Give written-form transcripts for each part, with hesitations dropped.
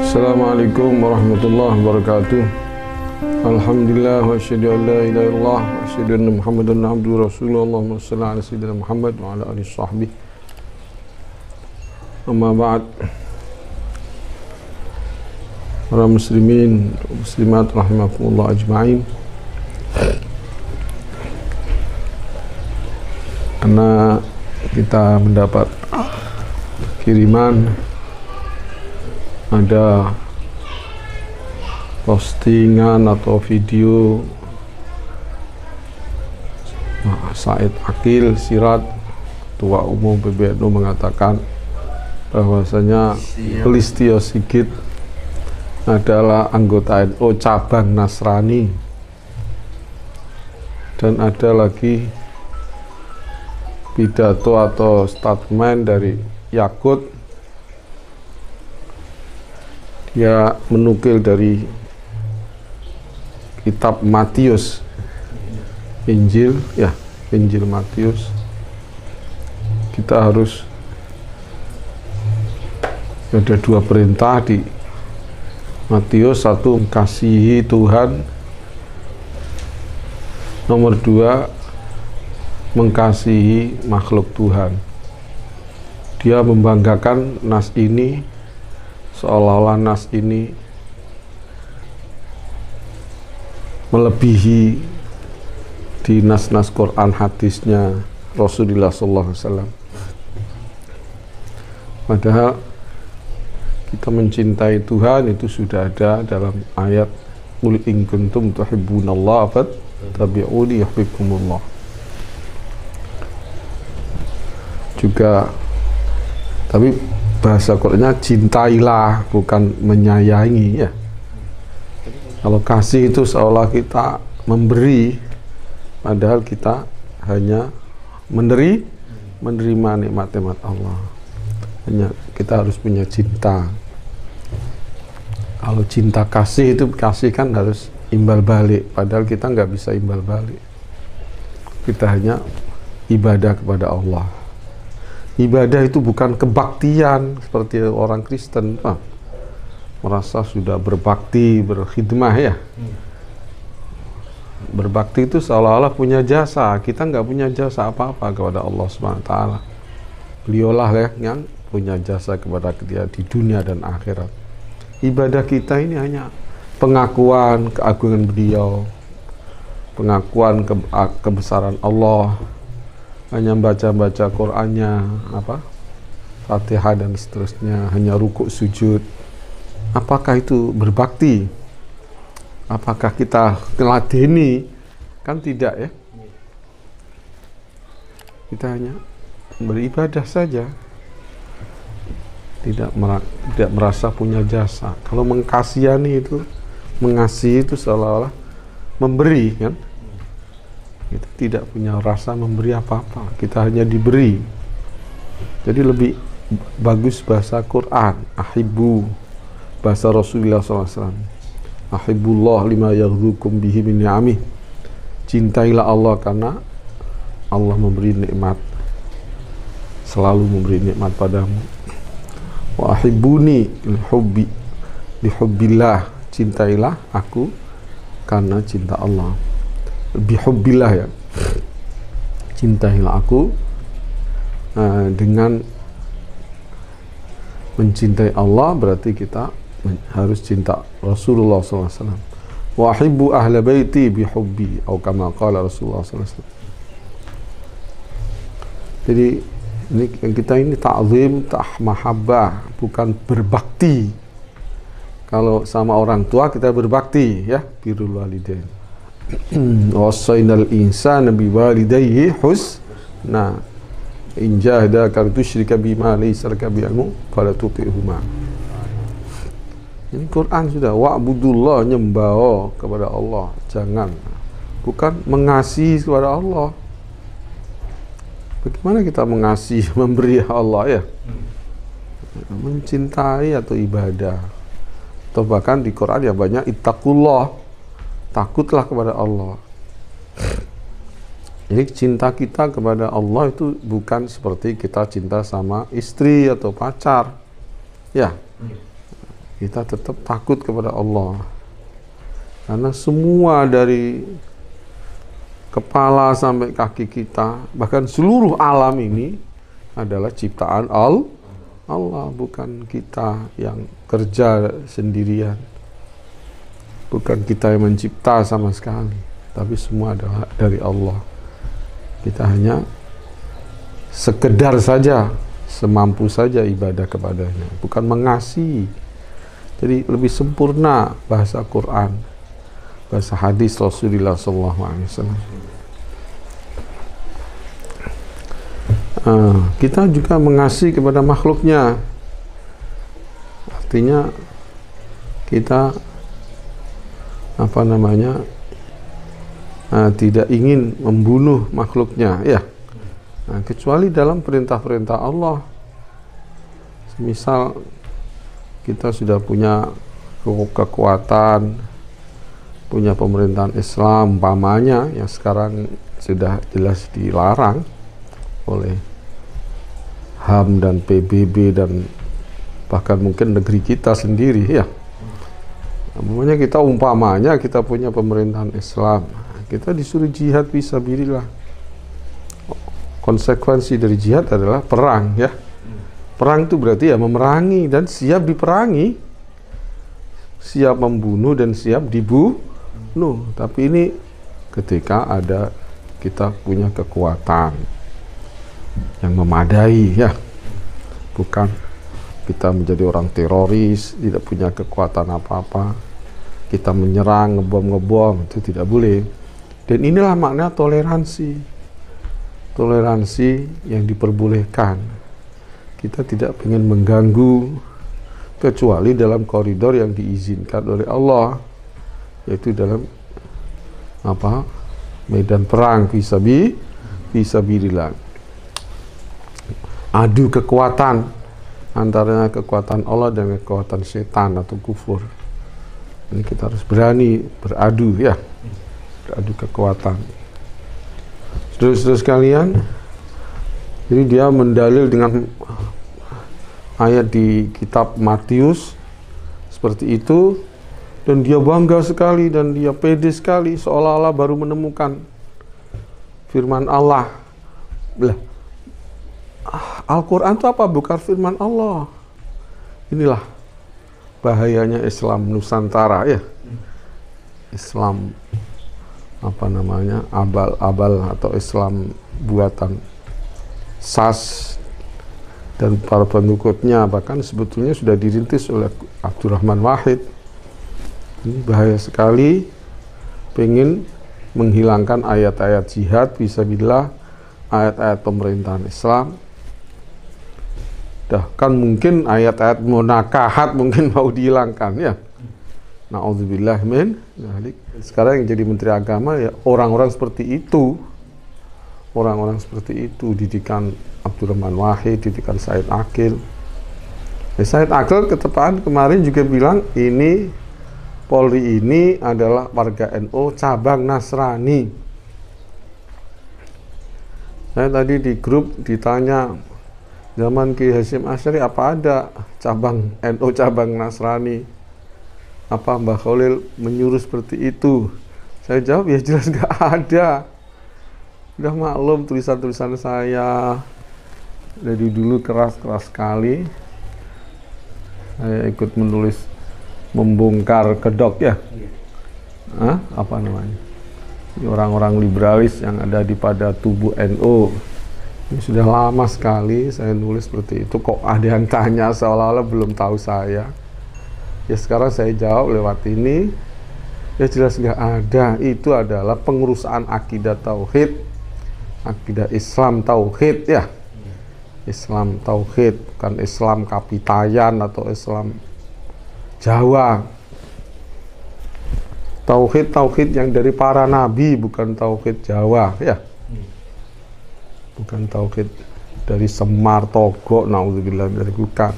Assalamualaikum warahmatullahi wabarakatuh. Alhamdulillah wa asyhadu an la ilaha illallah wa asyhadu anna Muhammadan abduhu wa rasuluhu. Allahumma shalli ala sayyidina Muhammad wa ala alihi sahbihi. Amma ba'd. Para muslimin, muslimat rahimakumullah ajma'in. Karena kita mendapat kiriman ada postingan atau video Said Akil Sirat, Ketua Umum PBNU, mengatakan bahwasanya Listio Sigit adalah anggota NU cabang Nasrani, dan ada lagi pidato atau statement dari Yakut. Dia menukil dari kitab Matius, Injil Matius. Kita harus ada dua perintah di Matius: satu, mengasihi Tuhan; nomor dua, mengasihi makhluk Tuhan. Dia membanggakan nas ini, seolah-olah nas ini melebihi di nas-nas Quran hadisnya Rasulullah SAW. Padahal kita mencintai Tuhan itu sudah ada dalam ayat Qul in kuntum tuhibbunallaha fattabi'uni yuhibbukumullah. Juga tapi bahasa Qur'annya cintailah, bukan menyayangi, ya. Kalau kasih itu seolah kita memberi, padahal kita hanya menerima nikmat-nikmat Allah. Hanya kita harus punya cinta. Kalau cinta kasih itu, kasih kan harus imbal balik, padahal kita nggak bisa imbal balik. Kita hanya ibadah kepada Allah. Ibadah itu bukan kebaktian seperti orang Kristen, merasa sudah berbakti, berkhidmah, ya. Berbakti itu seolah-olah punya jasa. Kita nggak punya jasa apa-apa kepada Allah SWT. Beliaulah yang punya jasa kepada kita di dunia dan akhirat. Ibadah kita ini hanya pengakuan keagungan beliau, pengakuan kebesaran Allah. Hanya baca-baca Qur'annya, Fatihah dan seterusnya, hanya rukuk sujud. Apakah itu berbakti? Apakah kita teladeni? Kan tidak, ya. Kita hanya beribadah saja, tidak merasa punya jasa. Kalau mengasihi itu seolah-olah memberi, kan? Kita tidak punya rasa memberi apa-apa, kita hanya diberi. Jadi lebih bagus bahasa Quran, ahibbu, bahasa Rasulullah SAW. Ahibbullah lima yaghdukum bihi min ni'amih. Cintailah Allah karena Allah memberi nikmat, selalu memberi nikmat padamu. Wa ahibbuni lihubbillah. Cintailah aku karena cinta Allah. Bihubbillah, ya. Cintailah aku dengan mencintai Allah, berarti kita harus cinta Rasulullah SAW. Wa ahibbu ahla baiti bihubbi, atau kama qala Rasulullah SAW. Jadi kita ini ta'zim, mahabbah, bukan berbakti. Kalau sama orang tua kita berbakti, ya, birrul walidain. Wasainal insana biwalidayhi husna in jahadaka tusyrika bima laysa laka bi'ilmu fala tuti'huma. Ini Quran sudah, wa'budullah, nyembah kepada Allah, jangan, bukan mengasihi kepada Allah. Bagaimana kita mengasihi, memberi Allah, ya? Mencintai atau ibadah. Atau bahkan di Quran ya banyak ittaqullah, takutlah kepada Allah. Jadi cinta kita kepada Allah itu bukan seperti kita cinta sama istri atau pacar, ya. kita tetap takut kepada Allah. Karena semua dari kepala sampai kaki kita, bahkan seluruh alam ini adalah ciptaan Allah, bukan kita yang kerja sendirian. Bukan kita yang mencipta sama sekali, tapi semua adalah dari Allah. Kita hanya sekedar saja, semampu saja ibadah kepadanya, bukan mengasihi. Jadi lebih sempurna bahasa Quran, bahasa hadis Rasulullah SAW. Kita juga mengasihi kepada makhluknya. Artinya kita tidak ingin membunuh makhluknya, ya. Kecuali dalam perintah-perintah Allah. Misal kita sudah punya kekuatan, punya pemerintahan Islam, umpamanya yang sekarang sudah jelas dilarang oleh HAM dan PBB dan bahkan mungkin negeri kita sendiri, ya. Namanya kita punya pemerintahan Islam, kita disuruh jihad fisabilillah. Konsekuensi dari jihad adalah perang, ya. Perang itu berarti ya memerangi dan siap diperangi, siap membunuh dan siap dibunuh. Tapi ini ketika kita punya kekuatan yang memadai, ya, bukan kita menjadi orang teroris, tidak punya kekuatan apa-apa, kita menyerang, ngebom, itu tidak boleh. Dan inilah makna toleransi yang diperbolehkan. Kita tidak ingin mengganggu kecuali dalam koridor yang diizinkan oleh Allah, yaitu dalam medan perang fisabilillah. Adu kekuatan antara kekuatan Allah dan kekuatan setan atau kufur. Ini kita harus berani beradu, ya, beradu kekuatan. Saudara-saudara sekalian, jadi dia mendalil dengan ayat di kitab Matius seperti itu, dan dia bangga sekali dan dia pede sekali, seolah-olah baru menemukan firman Allah. Al-Quran itu apa? Bukan firman Allah. Inilah bahayanya Islam Nusantara, ya. Islam abal-abal atau Islam buatan SAS dan para pengikutnya, bahkan sebetulnya sudah dirintis oleh Abdurrahman Wahid. Ini bahaya sekali, pengen menghilangkan ayat-ayat jihad fisabilillah, ayat-ayat pemerintahan Islam. Bahkan mungkin ayat-ayat munakahat mungkin mau dihilangkan, ya. Na'udzubillah min dzalik. Sekarang yang jadi Menteri Agama ya orang-orang seperti itu. Orang-orang seperti itu, didikan Abdurrahman Wahid, didikan Said Akil. Said Akil ketepaan kemarin juga bilang ini Polri ini adalah warga NU cabang Nasrani. Saya tadi di grup ditanya, zaman Ki Hasyim Asy'ari apa ada cabang NU cabang Nasrani? Apa Mbah Khalil menyuruh seperti itu? Saya jawab ya jelas nggak ada. Udah maklum tulisan-tulisan saya dari dulu keras-keras sekali. Saya ikut menulis, membongkar kedok, ya. Apa namanya? Orang-orang liberalis yang ada di pada tubuh NU. Ini sudah lama sekali saya nulis seperti itu. Kok ada yang tanya seolah-olah belum tahu saya? Ya sekarang saya jawab lewat ini. Ya jelas nggak ada. Itu adalah pengurusan akidah tauhid, akidah Islam tauhid, ya. Islam tauhid, bukan Islam Kapitayan atau Islam Jawa. Tauhid yang dari para nabi, bukan tauhid Jawa, ya. Bukan tauhid dari Semar, Togok, naudzubillah, dari bukan.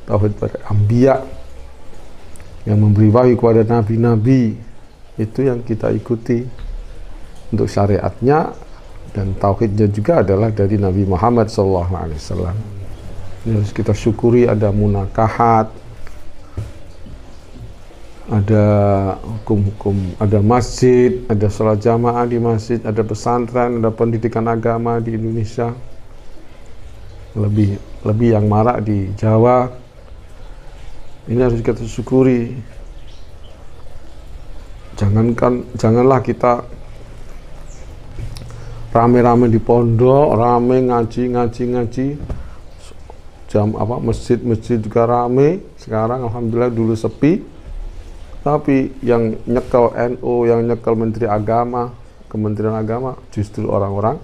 Tauhid para anbiya yang memberi wahyu kepada nabi-nabi, itu yang kita ikuti untuk syariatnya, dan tauhidnya juga adalah dari Nabi Muhammad SAW. Harus kita syukuri ada munakahat, ada hukum-hukum, ada masjid, ada sholat jamaah di masjid, ada pesantren, ada pendidikan agama di Indonesia. Lebih yang marak di Jawa. Ini harus kita syukuri. Janganlah kita rame-rame di pondok, rame ngaji. Masjid juga rame. Sekarang alhamdulillah, dulu sepi. Tapi yang nyekel NU, yang nyekel Menteri Agama, Kementerian Agama, justru orang-orang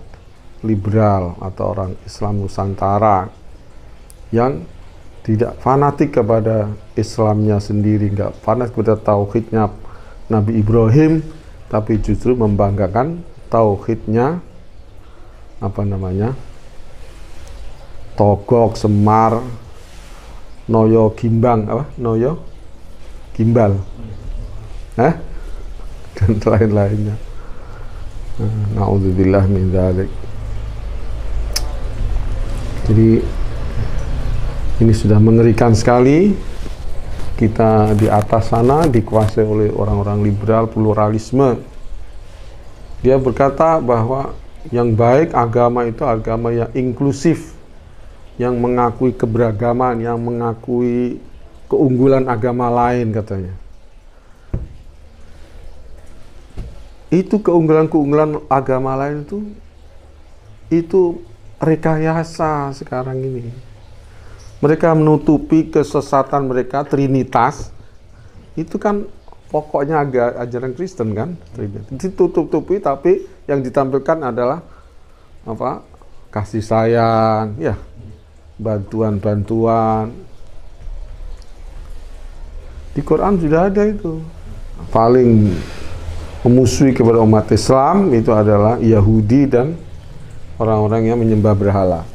liberal atau orang Islam Nusantara yang tidak fanatik kepada Islamnya sendiri, nggak fanatik kepada tauhidnya Nabi Ibrahim, tapi justru membanggakan tauhidnya Togok, Semar, Noyo Gimbal, dan lain-lainnya. Na'udzubillah min dzalik. Jadi ini sudah mengerikan sekali. Kita di atas sana dikuasai oleh orang-orang liberal, pluralisme. Dia berkata bahwa yang baik agama itu agama yang inklusif, yang mengakui keberagaman, yang mengakui keunggulan agama lain, katanya. Itu keunggulan agama lain itu rekayasa sekarang ini. Mereka menutupi kesesatan mereka, Trinitas. Itu kan pokoknya ajaran Kristen kan, Trinitas. Ditutup-tutupi, tapi yang ditampilkan adalah kasih sayang, ya, bantuan. Di Quran sudah ada itu. Paling memusuhi kepada umat Islam itu adalah Yahudi dan orang-orang yang menyembah berhala.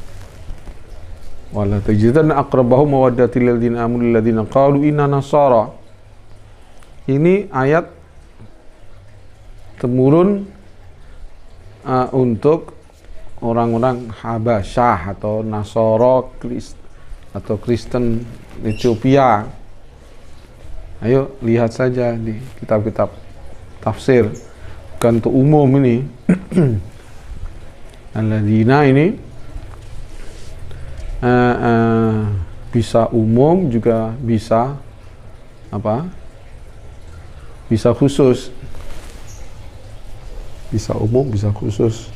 Wala tajidanna aqrabahum mawaddatil ladzina amanu ladzina qalu inna nasara. Ini ayat temurun untuk orang-orang Habasyah atau Nasoro atau Kristen Ethiopia. Ayo lihat saja di kitab-kitab tafsir, bukan untuk umum ini. Alladzina ini bisa umum juga bisa bisa khusus, bisa umum bisa khusus,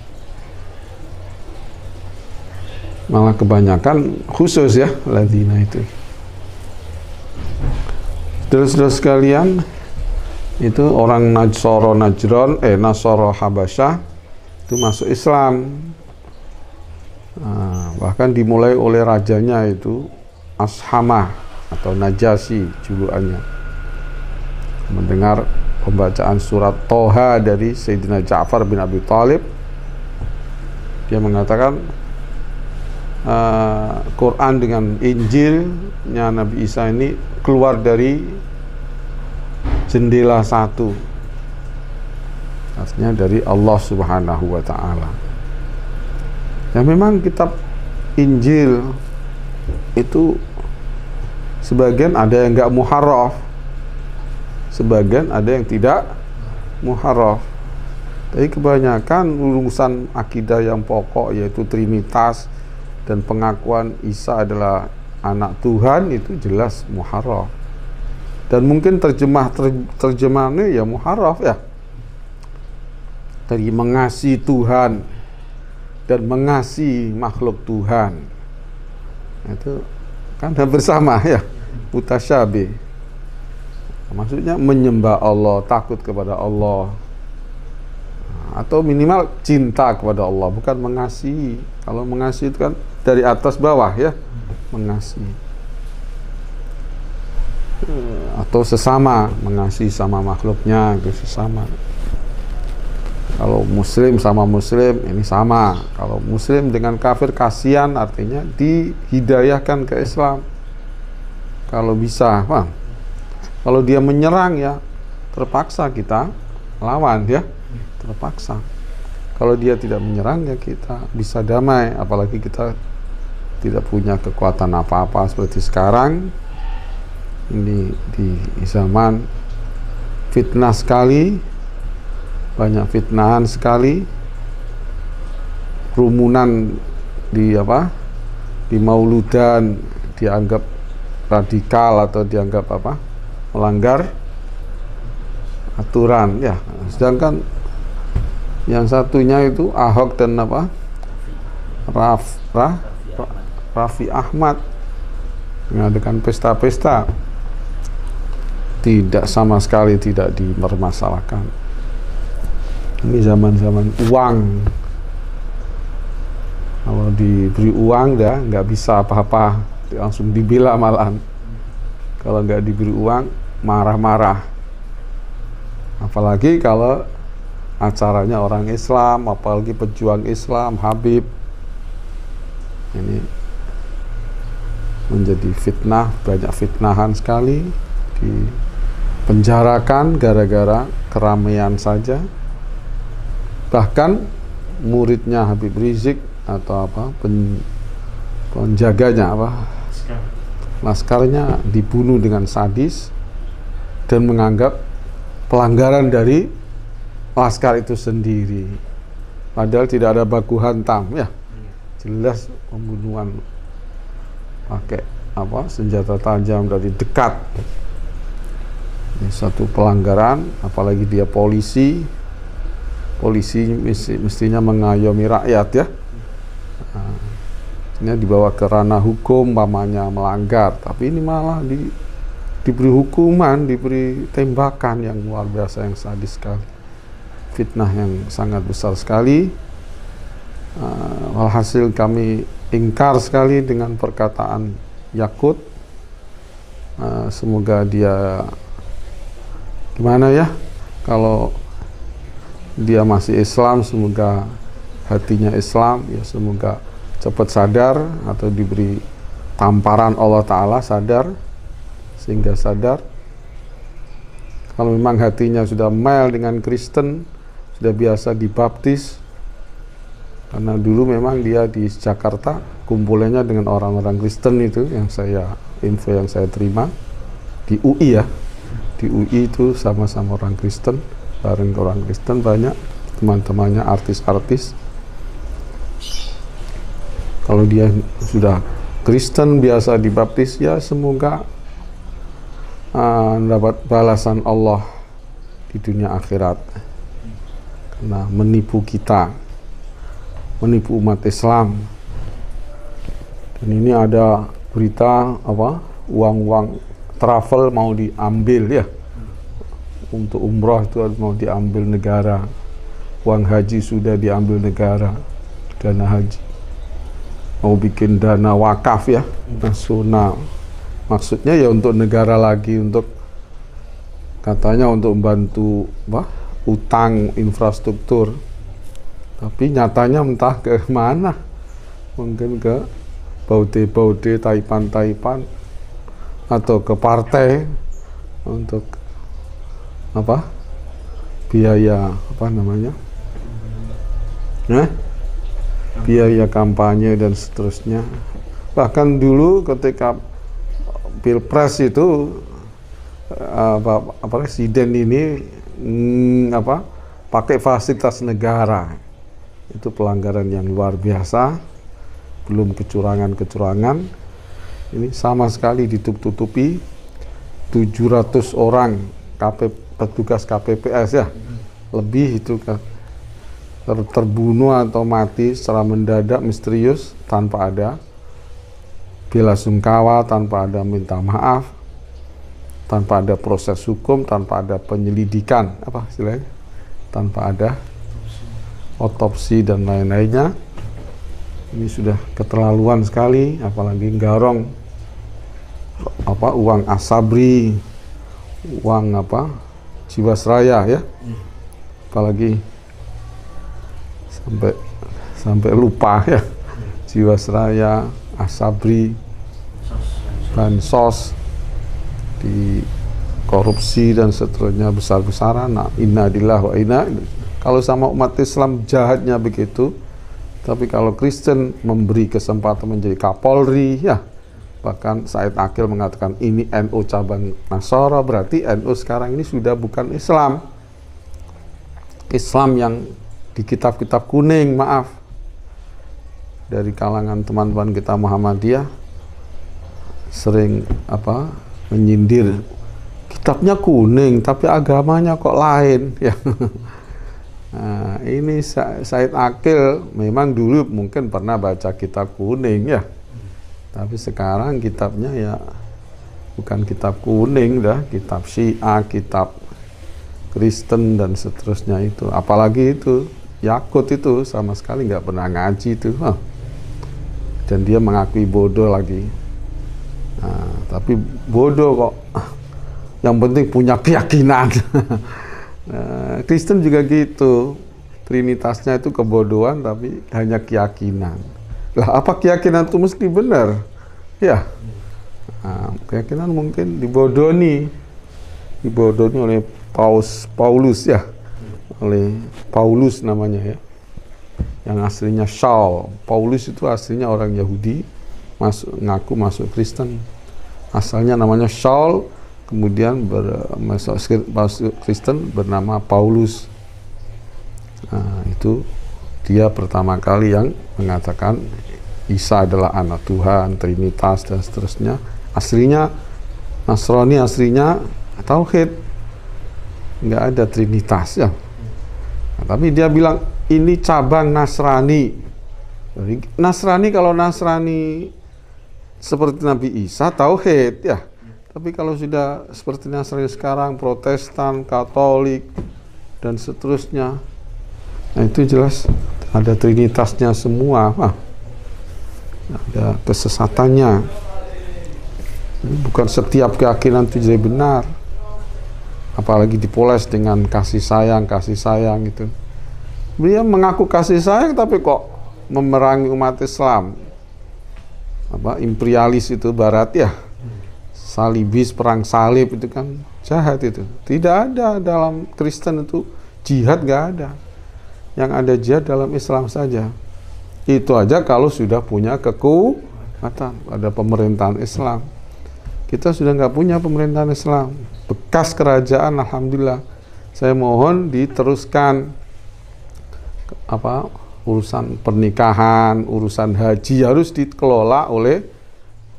malah kebanyakan khusus ya alladzina itu. Saudara-saudara sekalian, itu orang Nasoro Habasyah itu masuk Islam. Bahkan dimulai oleh rajanya itu Ashamah atau Najasyi julukannya. Mendengar pembacaan surat Toha dari Sayyidina Ja'far bin Abi Thalib, dia mengatakan Quran dengan Injilnya Nabi Isa ini keluar dari jendela satu, artinya dari Allah Subhanahu wa Ta'ala. Ya, memang kitab Injil itu sebagian ada yang enggak muharraf, sebagian ada yang tidak muharraf. Tapi kebanyakan urusan akidah yang pokok, yaitu Trinitas dan pengakuan Isa adalah anak Tuhan, itu jelas muharraf. Dan mungkin terjemahannya ya muharraf ya, dari mengasihi Tuhan dan mengasihi makhluk Tuhan, itu kan hampir sama ya, mutasyabih. Maksudnya menyembah Allah, takut kepada Allah, atau minimal cinta kepada Allah, bukan mengasihi. Kalau mengasihi itu kan dari atas bawah ya, mengasihi. Atau sesama, mengasihi sama makhluknya, itu sesama. Kalau muslim sama muslim, ini sama. Kalau muslim dengan kafir, kasihan, artinya dihidayahkan ke Islam kalau bisa. Kalau dia menyerang ya terpaksa kita lawan ya, terpaksa. Kalau dia tidak menyerang ya kita bisa damai, apalagi kita tidak punya kekuatan apa-apa seperti sekarang ini di zaman fitnah sekali, banyak fitnahan sekali, kerumunan di di mauludan dianggap radikal atau dianggap melanggar aturan ya. Sedangkan yang satunya itu Ahok dan Raffi Ahmad mengadakan pesta-pesta, tidak sama sekali tidak dipermasalahkan. Ini zaman-zaman uang. Kalau diberi uang nggak bisa apa-apa, langsung dibela malahan. Kalau nggak diberi uang marah-marah. Apalagi kalau acaranya orang Islam, apalagi pejuang Islam, Habib. Ini menjadi fitnah, banyak fitnahan sekali, dipenjarakan gara-gara keramaian saja. Bahkan muridnya Habib Rizik atau penjaganya laskarnya dibunuh dengan sadis dan menganggap pelanggaran dari laskar itu sendiri, padahal tidak ada baku hantam ya, jelas pembunuhan pakai senjata tajam dari dekat. Ini satu pelanggaran, apalagi dia polisi mestinya mengayomi rakyat ya. Ini dibawa ke ranah hukum, umpamanya melanggar, tapi ini malah diberi hukuman, diberi tembakan yang luar biasa, yang sadis sekali, fitnah yang sangat besar sekali. Walhasil kami ingkar sekali dengan perkataan Yakut. Semoga dia gimana ya, kalau dia masih Islam, semoga hatinya Islam ya, semoga cepat sadar atau diberi tamparan Allah Ta'ala sadar, sehingga sadar. Kalau memang hatinya sudah mel dengan Kristen, sudah biasa dibaptis, karena dulu memang dia di Jakarta kumpulannya dengan orang-orang Kristen itu, yang info yang saya terima di UI ya, di UI itu sama-sama orang Kristen, bareng orang Kristen banyak teman-temannya artis-artis. Kalau dia sudah Kristen biasa dibaptis ya, semoga dapat balasan Allah di dunia akhirat, karena menipu kita, menipu umat Islam. Dan ini ada berita uang-uang travel mau diambil ya, untuk umroh itu mau diambil negara, uang haji sudah diambil negara, dana haji mau bikin dana wakaf ya, nasional. Maksudnya ya untuk negara lagi, untuk katanya untuk membantu utang infrastruktur, tapi nyatanya entah ke mana, mungkin ke baude-baude, taipan-taipan, atau ke partai untuk biaya biaya kampanye dan seterusnya. Bahkan dulu ketika Pilpres itu presiden ini pakai fasilitas negara, itu pelanggaran yang luar biasa. Belum kecurangan-kecurangan, ini sama sekali ditutup-tutupi. 700 orang petugas KPPS ya, lebih itu terbunuh atau mati secara mendadak, misterius, tanpa ada bela sungkawa, tanpa ada minta maaf, tanpa ada proses hukum, tanpa ada penyelidikan, tanpa ada otopsi dan lain-lainnya. Ini sudah keterlaluan sekali, apalagi garong uang Asabri, uang Jiwasraya ya, apalagi sampai lupa ya, Jiwasraya, Asabri, bansos, di korupsi dan seterusnya besar-besaran. Nah, innalillahi wa inna. Kalau sama umat Islam jahatnya begitu, tapi kalau Kristen memberi kesempatan menjadi Kapolri ya, Bahkan Said Akil mengatakan ini NU cabang Nasara, berarti NU sekarang ini sudah bukan Islam. Islam yang di kitab-kitab kuning, maaf. Dari kalangan teman-teman kita Muhammadiyah sering menyindir, kitabnya kuning tapi agamanya kok lain ya. Nah, ini Said Akil memang dulu mungkin pernah baca kitab kuning ya, tapi sekarang kitabnya ya bukan kitab kuning dah, kitab Syiah, kitab Kristen dan seterusnya itu. Apalagi itu Yakut itu sama sekali nggak pernah ngaji itu, dan dia mengakui bodoh lagi. Nah, tapi bodoh kok, yang penting punya keyakinan. Nah, Kristen juga gitu, trinitasnya itu kebodohan tapi hanya keyakinan. Lah apa keyakinan itu mesti benar? Ya, nah, keyakinan mungkin dibodohi oleh Paulus ya, oleh Paulus namanya ya, yang aslinya Saul. Paulus itu aslinya orang Yahudi, ngaku masuk Kristen. Asalnya namanya Saul, kemudian masuk Kristen bernama Paulus. Nah, itu dia pertama kali yang mengatakan Isa adalah anak Tuhan, Trinitas dan seterusnya. Aslinya Nasrani, aslinya Tauhid, nggak ada Trinitas ya. Nah, tapi dia bilang ini cabang Nasrani. Nasrani, kalau Nasrani seperti Nabi Isa, Tauhid ya. Tapi kalau sudah seperti Nasrani sekarang, Protestan, Katolik, dan seterusnya, nah itu jelas ada trinitasnya semua, ada kesesatannya. Bukan setiap keyakinan itu jadi benar, apalagi dipoles dengan kasih sayang gitu. Dia mengaku kasih sayang, tapi kok memerangi umat Islam, imperialis itu Barat ya. Salibis, perang salib itu kan jahat itu. Tidak ada dalam Kristen itu jihad, nggak ada. Yang ada jihad dalam Islam saja. Itu aja kalau sudah punya kekuatan, ada pemerintahan Islam. Kita sudah nggak punya pemerintahan Islam. Bekas kerajaan, alhamdulillah. Saya mohon diteruskan urusan pernikahan, urusan haji harus dikelola oleh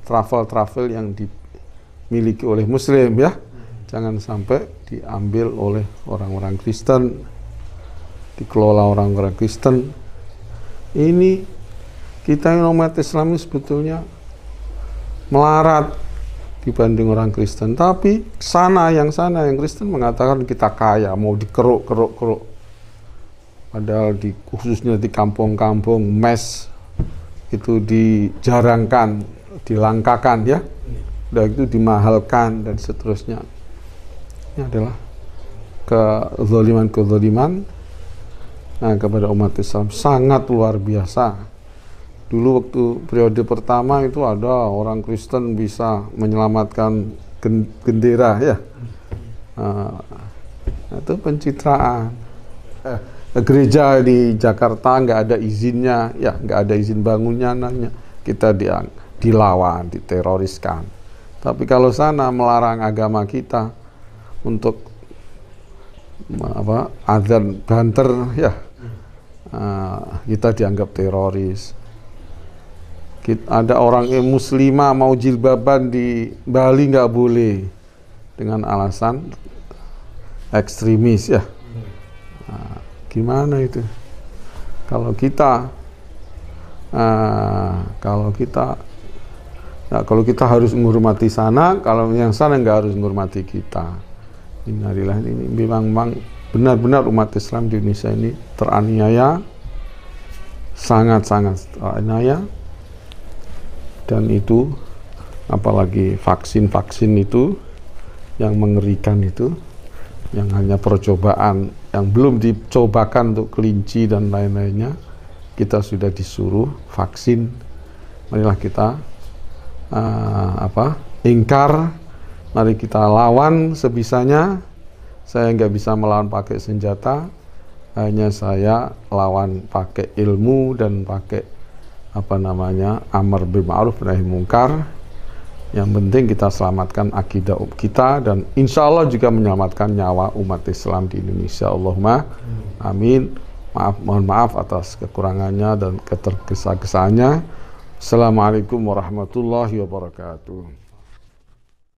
travel yang dimiliki oleh Muslim ya, jangan sampai diambil oleh orang-orang Kristen, dikelola orang-orang Kristen. Ini kita yang umat Islam ini sebetulnya melarat dibanding orang Kristen, tapi yang Kristen mengatakan kita kaya, mau dikeruk. Padahal khususnya di kampung-kampung mes itu dijarangkan, dilangkakan ya. Udah itu dimahalkan dan seterusnya. Ini adalah kezaliman kepada umat Islam sangat luar biasa. Dulu waktu periode pertama itu ada orang Kristen bisa menyelamatkan gendera ya. Itu pencitraan. Gereja di Jakarta nggak ada izinnya ya, nggak ada izin bangunnya, kita dilawan, diteroriskan. Tapi kalau sana melarang agama kita untuk azan banter ya, kita dianggap teroris. Ada orang muslimah mau jilbaban di Bali nggak boleh dengan alasan ekstremis ya. Gimana itu? Kalau kita harus menghormati sana, kalau yang sana nggak harus menghormati kita. Innalillahi, ini memang benar-benar umat Islam di Indonesia ini teraniaya, sangat-sangat teraniaya. Dan itu apalagi vaksin itu yang mengerikan itu, yang hanya percobaan, yang belum dicobakan untuk kelinci dan lain-lainnya, kita sudah disuruh vaksin. Marilah kita ingkar, mari kita lawan sebisanya. Saya nggak bisa melawan pakai senjata, hanya saya lawan pakai ilmu dan pakai amar bil ma'ruf nahi mungkar, Yang penting kita selamatkan akidah kita dan insya Allah juga menyelamatkan nyawa umat Islam di Indonesia. Allahumma amin. Mohon maaf atas kekurangannya dan ketergesa-gesanya. Assalamualaikum warahmatullahi wabarakatuh.